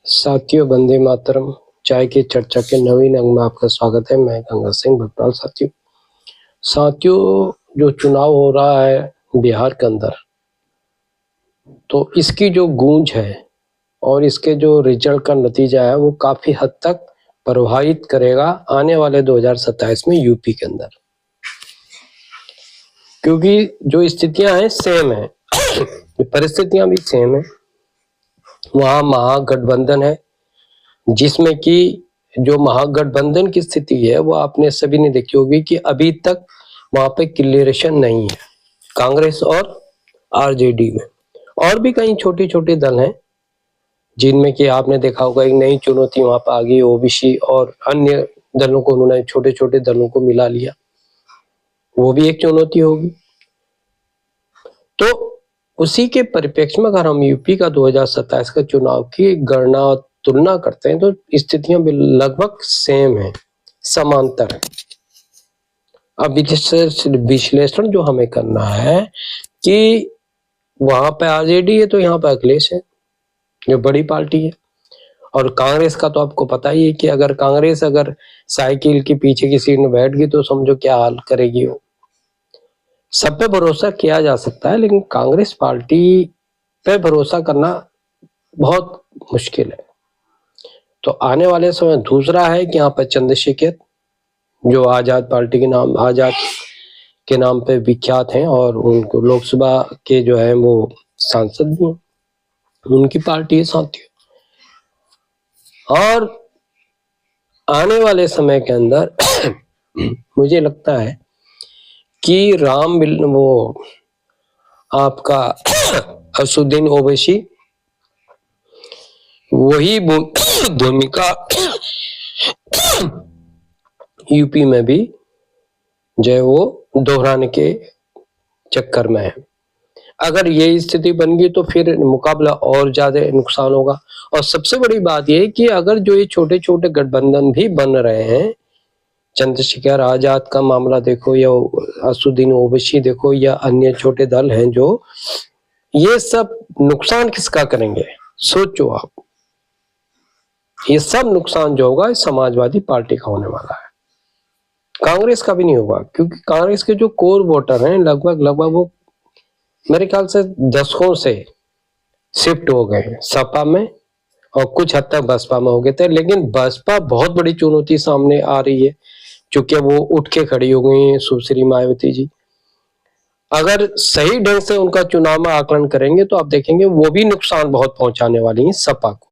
साथियों, वंदे मातरम। चाय की चर्चा के नवीन अंग में आपका स्वागत है। मैं गंगा सिंह भटनाल। साथियों, जो चुनाव हो रहा है बिहार के अंदर, तो इसकी जो गूंज है और इसके जो रिजल्ट का नतीजा है वो काफी हद तक प्रभावित करेगा आने वाले 2027 में यूपी के अंदर, क्योंकि जो स्थितियां हैं सेम है, परिस्थितियां भी सेम है। वहां महागठबंधन है, जिसमें कि जो महागठबंधन की स्थिति है वो आपने सभी ने देखी होगी कि अभी तक वहां पे क्लियरेशन नहीं है कांग्रेस और आरजेडी में। और भी कई छोटे छोटे दल हैं जिनमें कि आपने देखा होगा एक नई चुनौती वहां पर आ गई, ओबीसी और अन्य दलों को उन्होंने छोटे छोटे दलों को मिला लिया, वो भी एक चुनौती होगी। तो उसी के परिप्रेक्ष्य में अगर हम यूपी का 2027 का चुनाव की गणना तुलना करते हैं तो स्थितियां भी लगभग सेम है, समांतर है। अब विश्लेषण जो हमें करना है कि वहां पे आरजेडी है तो यहाँ पे अखिलेश है जो बड़ी पार्टी है, और कांग्रेस का तो आपको पता ही है कि अगर कांग्रेस साइकिल के पीछे की सीट में बैठ गई तो समझो क्या हाल करेगी वो। सब पे भरोसा किया जा सकता है, लेकिन कांग्रेस पार्टी पे भरोसा करना बहुत मुश्किल है। तो आने वाले समय दूसरा है कि यहाँ पर चंद्रशेखर, जो आजाद पार्टी के नाम पे विख्यात हैं और उनको लोकसभा के जो है वो सांसद भी हैं, उनकी पार्टी है साथियों। और आने वाले समय के अंदर मुझे लगता है कि वो आपका असुद्दीन ओवैसी वही भूमिका यूपी में भी जो है वो दोहराने के चक्कर में है। अगर ये स्थिति बन गई तो फिर मुकाबला और ज्यादा नुकसान होगा। और सबसे बड़ी बात यह है कि अगर जो ये छोटे छोटे गठबंधन भी बन रहे हैं, चंद्रशेखर आजाद का मामला देखो या असुद्दीन ओवैसी देखो या अन्य छोटे दल हैं, जो ये सब नुकसान किसका करेंगे सोचो आप। ये सब नुकसान जो होगा समाजवादी पार्टी का होने वाला है, कांग्रेस का भी नहीं होगा, क्योंकि कांग्रेस के जो कोर वोटर हैं लगभग वो मेरे ख्याल से दशकों से शिफ्ट हो गए सपा में और कुछ हद तक बसपा में हो गए थे। लेकिन बसपा बहुत बड़ी चुनौती सामने आ रही है, क्योंकि वो उठ के खड़ी हो गई है सुश्री मायावती जी। अगर सही ढंग से उनका चुनाव में आकलन करेंगे तो आप देखेंगे वो भी नुकसान बहुत पहुंचाने वाली है सपा को।